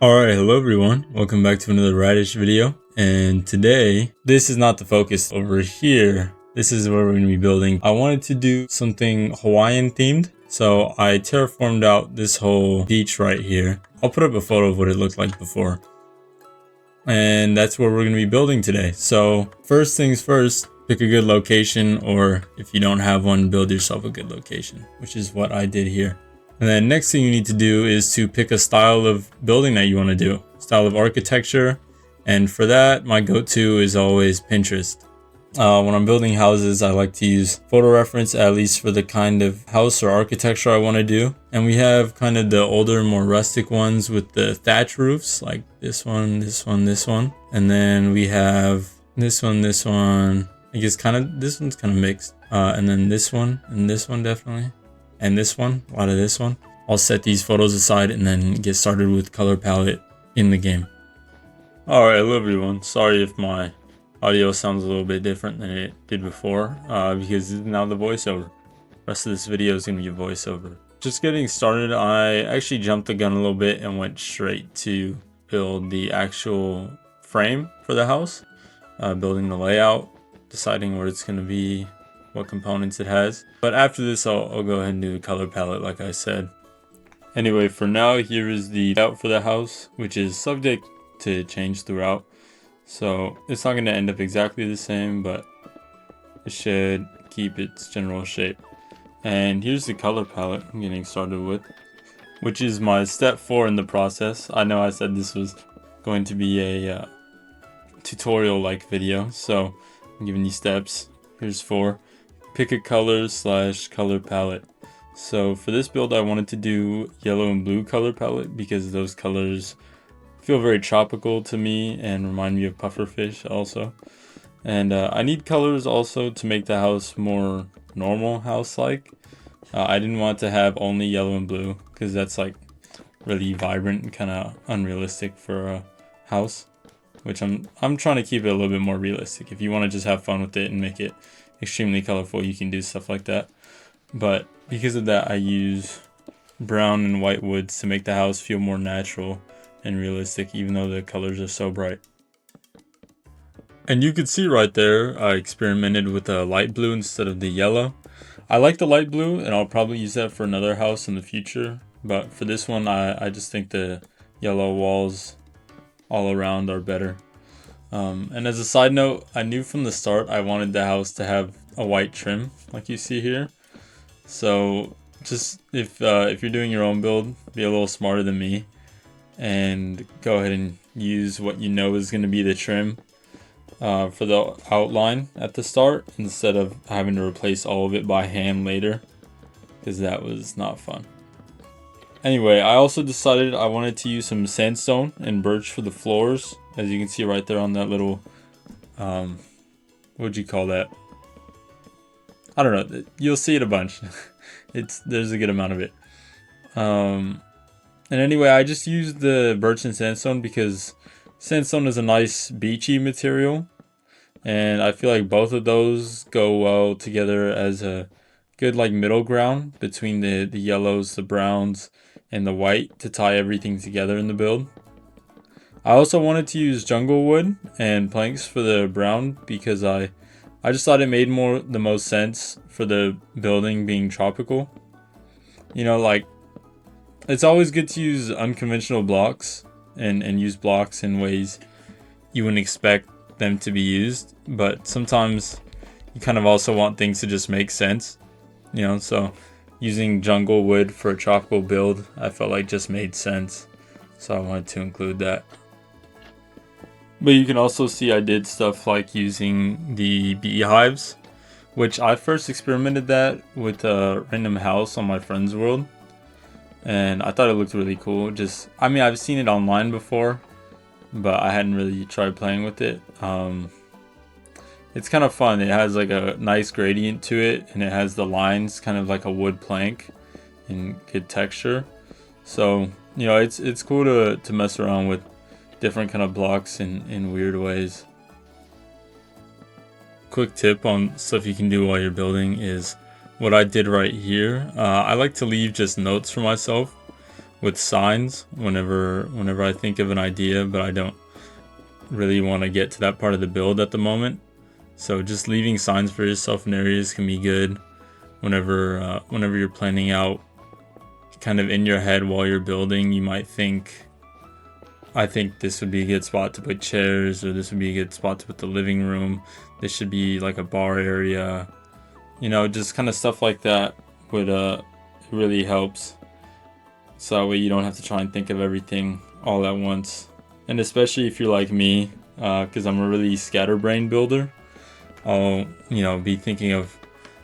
Alright, hello everyone, welcome back to another Radish video, and today, this is not the focus over here, this is where we're going to be building. I wanted to do something Hawaiian themed, so I terraformed out this whole beach right here. I'll put up a photo of what it looked like before. And that's where we're going to be building today. So first things first, pick a good location, or if you don't have one, build yourself a good location, which is what I did here. And then next thing you need to do is to pick a style of building that you want to do, style of architecture. And for that, my go-to is always Pinterest. When I'm building houses, I like to use photo reference, at least for the kind of house or architecture I want to do. And we have kind of the older, more rustic ones with the thatch roofs, like this one, this one, this one. And then we have this one, I guess this one's kind of mixed. And then this one, and this one definitely. And this one, a lot of this one. I'll set these photos aside and then get started with color palette in the game. Alright, hello everyone. Sorry if my audio sounds a little bit different than it did before, because now the voiceover. The rest of this video is going to be a voiceover. Just getting started, I actually jumped the gun a little bit and went straight to build the actual frame for the house. Building the layout, deciding where it's going to be, what components it has. But after this, I'll go ahead and do the color palette like I said. Anyway, for now, here is the layout for the house, which is subject to change throughout. So it's not going to end up exactly the same, but it should keep its general shape. And here's the color palette I'm getting started with, which is my step 4 in the process. I know I said this was going to be a tutorial-like video, so I'm giving you steps. Here's 4. Pick a color/color palette. So for this build, I wanted to do yellow and blue color palette because those colors feel very tropical to me and remind me of pufferfish also. And I need colors also to make the house more normal house-like. I didn't want to have only yellow and blue because that's like really vibrant and kind of unrealistic for a house, which I'm trying to keep it a little bit more realistic. If you want to just have fun with it and make it extremely colorful, you can do stuff like that. But because of that, I use brown and white woods to make the house feel more natural and realistic, even though the colors are so bright. And you can see right there, I experimented with a light blue instead of the yellow. I like the light blue, and I'll probably use that for another house in the future. But for this one, I just think the yellow walls all around are better. And as a side note, I knew from the start I wanted the house to have a white trim like you see here. So just if you're doing your own build, be a little smarter than me and go ahead and use what you know is going to be the trim for the outline at the start, instead of having to replace all of it by hand later, because that was not fun. Anyway, I also decided I wanted to use some sandstone and birch for the floors, as you can see right there on that little, what'd you call that? I don't know, you'll see it a bunch. There's a good amount of it. And anyway, I just used the birch and sandstone because sandstone is a nice beachy material, and I feel like both of those go well together as a good like middle ground between the yellows, the browns, and the white to tie everything together in the build. I also wanted to use jungle wood and planks for the brown because I just thought it made the most sense for the building being tropical. You know, like, it's always good to use unconventional blocks and use blocks in ways you wouldn't expect them to be used, but sometimes you kind of also want things to just make sense, you know, so using jungle wood for a tropical build, I felt like just made sense, so I wanted to include that. But you can also see I did stuff like using the beehives, which I first experimented that with a random house on my friend's world, and I thought it looked really cool. I mean, I've seen it online before, but I hadn't really tried playing with it. It's kind of fun. It has like a nice gradient to it, and it has the lines kind of like a wood plank and good texture. So, you know, it's cool to mess around with different kind of blocks in weird ways. Quick tip on stuff you can do while you're building is what I did right here. I like to leave just notes for myself with signs whenever I think of an idea, but I don't really want to get to that part of the build at the moment. So just leaving signs for yourself in areas can be good whenever you're planning out kind of in your head while you're building. You might think, I think this would be a good spot to put chairs, or this would be a good spot to put the living room. This should be like a bar area. You know, just kind of stuff like that would it really helps. So that way you don't have to try and think of everything all at once. And especially if you're like me, because I'm a really scatterbrained builder, I'll, you know, be thinking of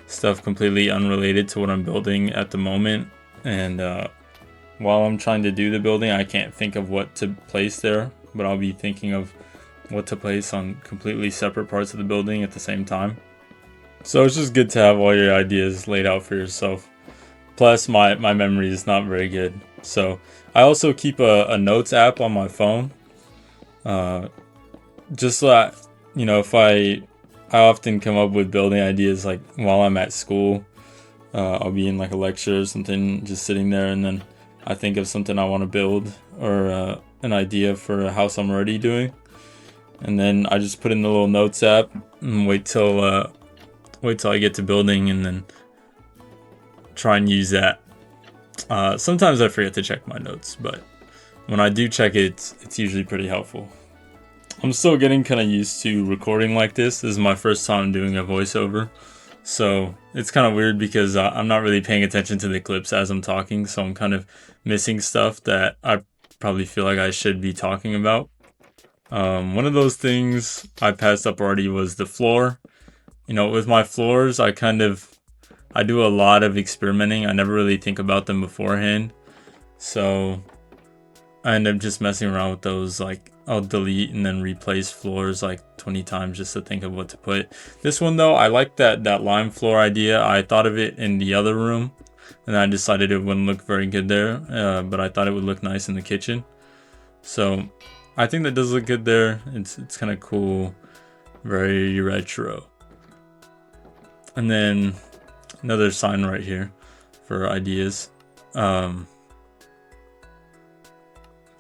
stuff completely unrelated to what I'm building at the moment. And while I'm trying to do the building, I can't think of what to place there, but I'll be thinking of what to place on completely separate parts of the building at the same time. So it's just good to have all your ideas laid out for yourself. Plus my memory is not very good. So I also keep a notes app on my phone. Just so that, you know, if I often come up with building ideas like while I'm at school. I'll be in like a lecture or something, just sitting there, and then I think of something I want to build, or an idea for a house I'm already doing, and then I just put in the little notes app and wait till I get to building, and then try and use that. Sometimes I forget to check my notes, but when I do check it, it's usually pretty helpful. I'm still getting kind of used to recording like this. This is my first time doing a voiceover, so it's kind of weird because I'm not really paying attention to the clips as I'm talking, so I'm kind of missing stuff that I probably feel like I should be talking about. One of those things I passed up already was the floor. You know, with my floors, I do a lot of experimenting. I never really think about them beforehand, so I end up just messing around with those. Like, I'll delete and then replace floors like 20 times just to think of what to put. This one though, I like that lime floor idea. I thought of it in the other room, and I decided it wouldn't look very good there, but I thought it would look nice in the kitchen. So I think that does look good there. It's kind of cool, very retro. And then another sign right here for ideas.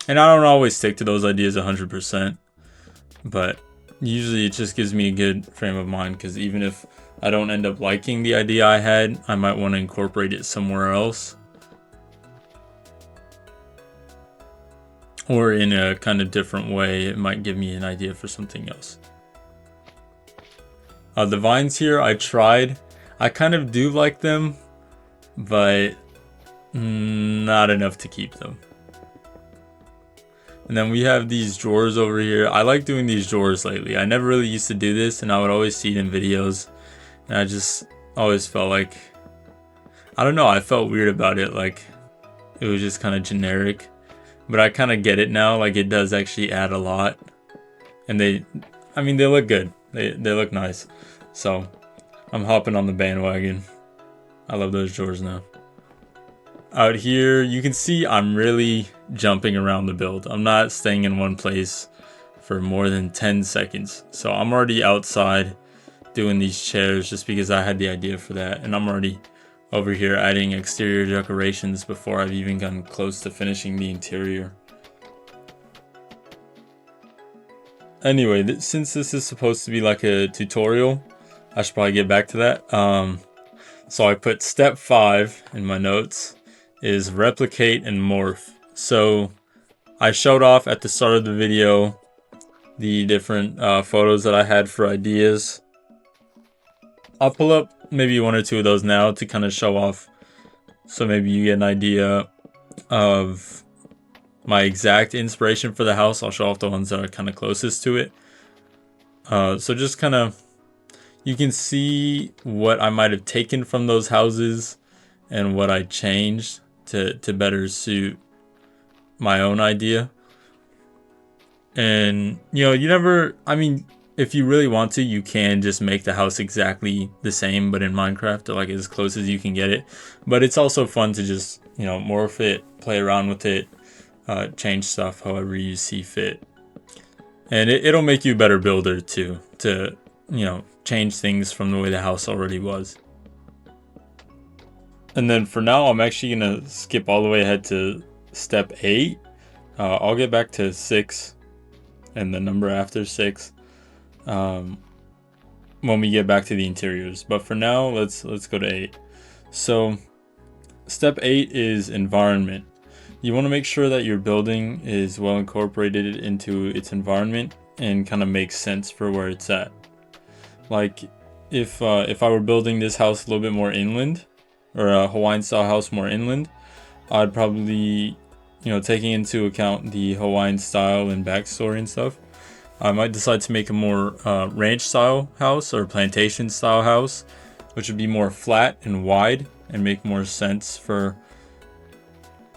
And I don't always stick to those ideas 100%, but usually it just gives me a good frame of mind, because even if I don't end up liking the idea I had, I might want to incorporate it somewhere else, or in a kind of different way. It might give me an idea for something else. The vines here, I kind of do like them, but not enough to keep them. And then we have these drawers over here. I like doing these drawers lately. I never really used to do this, and I would always see it in videos, and I just always felt like, I don't know, I felt weird about it, like it was just kind of generic. But I kind of get it now, like it does actually add a lot, and they look good. They look nice. So I'm hopping on the bandwagon. I love those drawers now. Out here, you can see I'm really jumping around the build. I'm not staying in one place for more than 10 seconds. So I'm already outside doing these chairs just because I had the idea for that. And I'm already over here adding exterior decorations before I've even gotten close to finishing the interior. Anyway, since this is supposed to be like a tutorial, I should probably get back to that. So I put step 5 in my notes is replicate and morph. So I showed off at the start of the video the different photos that I had for ideas. I'll pull up maybe 1 or 2 of those now to kind of show off, so maybe you get an idea of my exact inspiration for the house. I'll show off the ones that are kind of closest to it. So just kind of, you can see what I might have taken from those houses and what I changed to better suit my own idea. And you know, if you really want to, you can just make the house exactly the same, but in Minecraft, or like as close as you can get it. But it's also fun to just, you know, morph it, play around with it, change stuff however you see fit. And it'll make you a better builder too, to, you know, change things from the way the house already was. And then for now, I'm actually gonna skip all the way ahead to step 8. I'll get back to 6 and the number after 6 when we get back to the interiors. But for now, let's go to 8. So step 8 is environment. You want to make sure that your building is well incorporated into its environment and kind of makes sense for where it's at. Like if I were building this house a little bit more inland, or a Hawaiian style house more inland, I'd probably, taking into account the Hawaiian style and backstory and stuff, I might decide to make a more ranch style house or plantation style house, which would be more flat and wide and make more sense for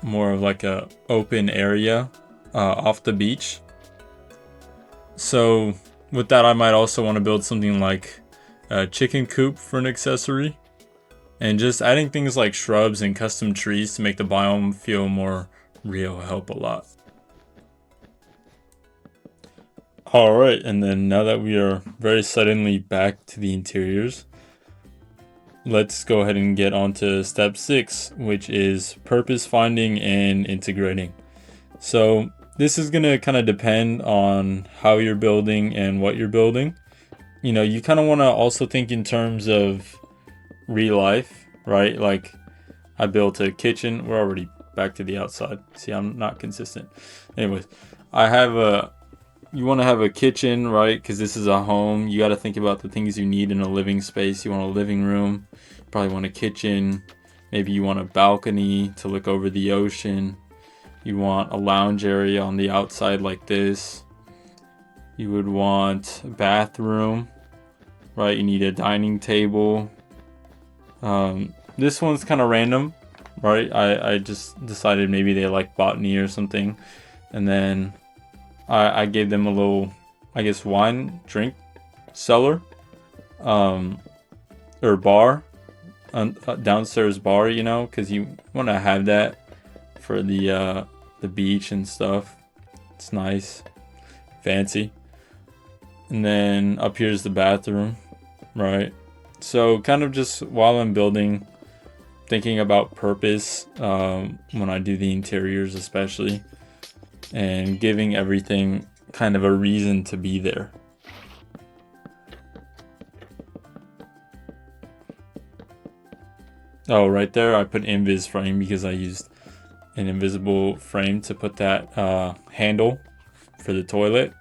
more of like a open area off the beach. So with that, I might also want to build something like a chicken coop for an accessory, and just adding things like shrubs and custom trees to make the biome feel more real help a lot. Alright, and then now that we are very suddenly back to the interiors, let's go ahead and get on to step 6, which is purpose finding and integrating. So this is going to kind of depend on how you're building and what you're building. You kind of want to also think in terms of real life, right? Like I built a kitchen. We're already back to the outside. See, I'm not consistent. Anyways, you want to have a kitchen, right? Because this is a home. You got to think about the things you need in a living space. You want a living room. You probably want a kitchen. Maybe you want a balcony to look over the ocean. You want a lounge area on the outside like this. You would want a bathroom, right? You need a dining table. This one's kind of random, right? I just decided maybe they like botany or something. And then I gave them a little, I guess, wine drink cellar, or bar, downstairs bar, because you want to have that for the beach and stuff. It's nice, fancy. And then up here's the bathroom, right? So kind of just while I'm building, thinking about purpose when I do the interiors especially, and giving everything kind of a reason to be there. Oh, right there I put invis frame because I used an invisible frame to put that handle for the toilet.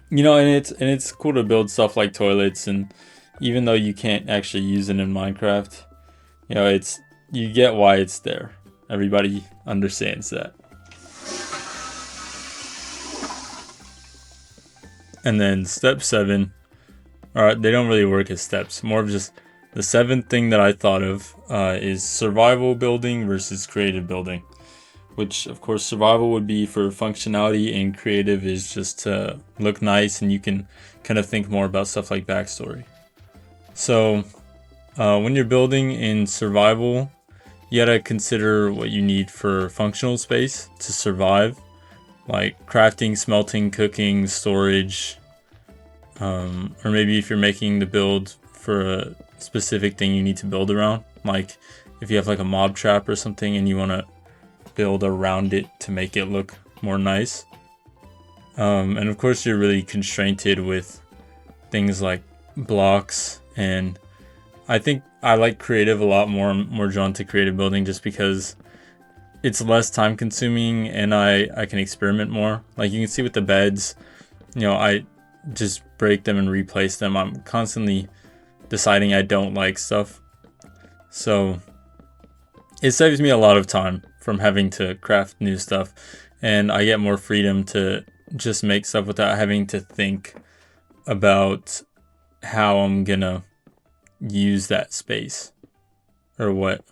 And it's cool to build stuff like toilets, and even though you can't actually use it in Minecraft, you get why it's there. Everybody understands that. And then step 7, they don't really work as steps, more of just the 7th thing that I thought of is survival building versus creative building, which of course survival would be for functionality and creative is just to look nice, and you can kind of think more about stuff like backstory. So when you're building in survival, you gotta consider what you need for functional space to survive, like crafting, smelting, cooking, storage, or maybe if you're making the build for a specific thing you need to build around, like if you have like a mob trap or something and you want to build around it to make it look more nice. And of course you're really constrained with things like blocks, and I think I like creative a lot more. I'm more drawn to creative building just because it's less time consuming and I can experiment more. Like you can see with the beds, I just break them and replace them. I'm constantly deciding I don't like stuff. So it saves me a lot of time from having to craft new stuff, and I get more freedom to just make stuff without having to think about how I'm gonna use that space or what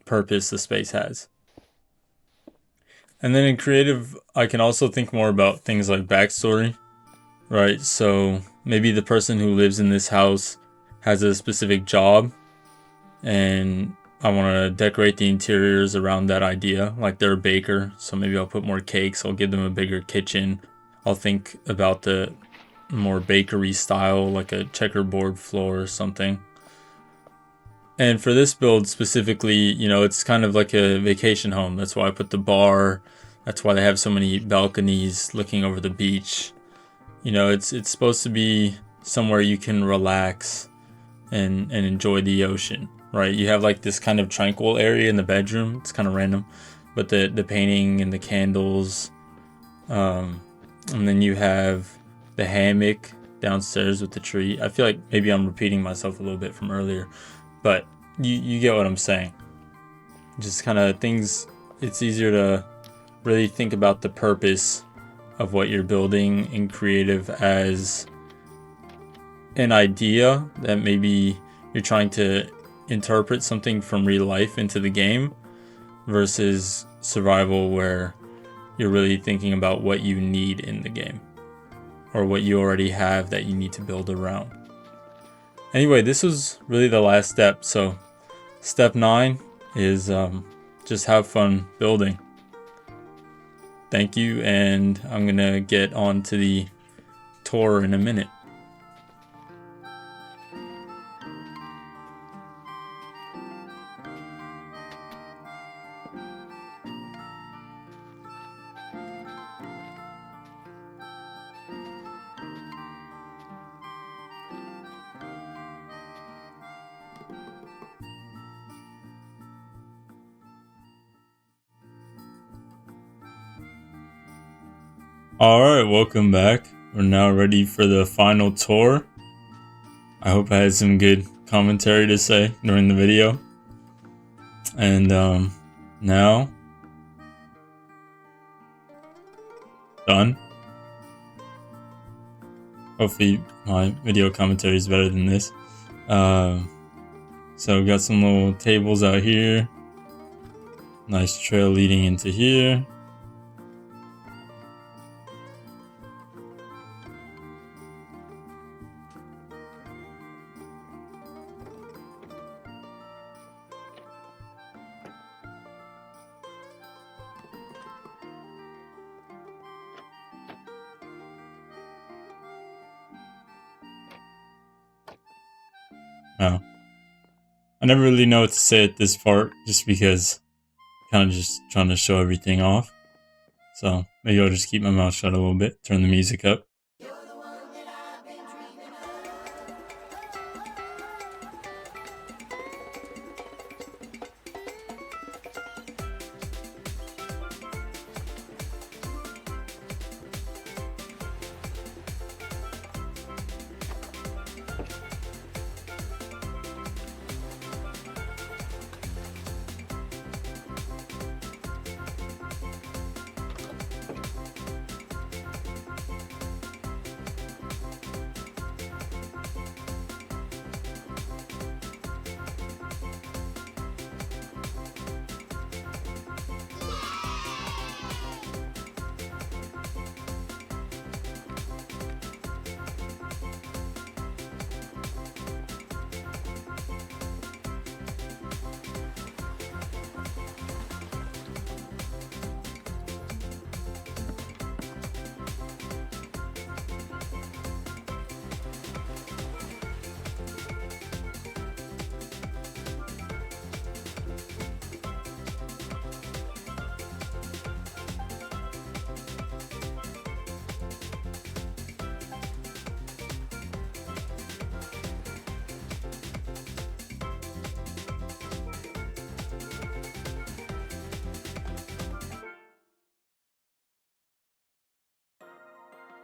purpose the space has. And then in creative, I can also think more about things like backstory, right? So maybe the person who lives in this house has a specific job, and I want to decorate the interiors around that idea. Like they're a baker, so maybe I'll put more cakes. I'll give them a bigger kitchen. I'll think about the more bakery style, like a checkerboard floor or something. And for this build specifically, you know, it's kind of like a vacation home. That's why I put the bar. That's why they have so many balconies looking over the beach. You know, it's supposed to be somewhere you can relax and enjoy the ocean, right? You have like this kind of tranquil area in the bedroom. It's kind of random, but the painting and the candles, and then you have the hammock downstairs with the tree. I feel like maybe I'm repeating myself a little bit from earlier, but you get what I'm saying. Just kind of things, it's easier to really think about the purpose of what you're building in creative as an idea that maybe you're trying to interpret something from real life into the game, versus survival where you're really thinking about what you need in the game or what you already have that you need to build around. Anyway, this was really the last step. So step 9 is just have fun building. Thank you, and I'm gonna get on to the tour in a minute. Alright, welcome back. We're now ready for the final tour. I hope I had some good commentary to say during the video. And now, done. Hopefully my video commentary is better than this. So we got some little tables out here. Nice trail leading into here. Oh. I never really know what to say at this part, just because I'm kind of just trying to show everything off. So maybe I'll just keep my mouth shut a little bit, turn the music up.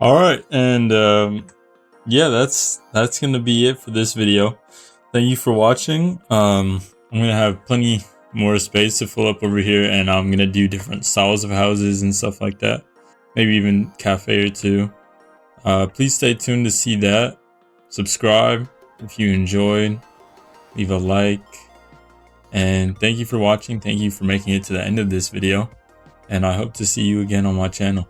Alright, and yeah, that's gonna be it for this video. Thank you for watching. I'm gonna have plenty more space to fill up over here, and I'm gonna do different styles of houses and stuff like that. Maybe even cafe or two. Please stay tuned to see that. Subscribe if you enjoyed. Leave a like. And thank you for watching. Thank you for making it to the end of this video. And I hope to see you again on my channel.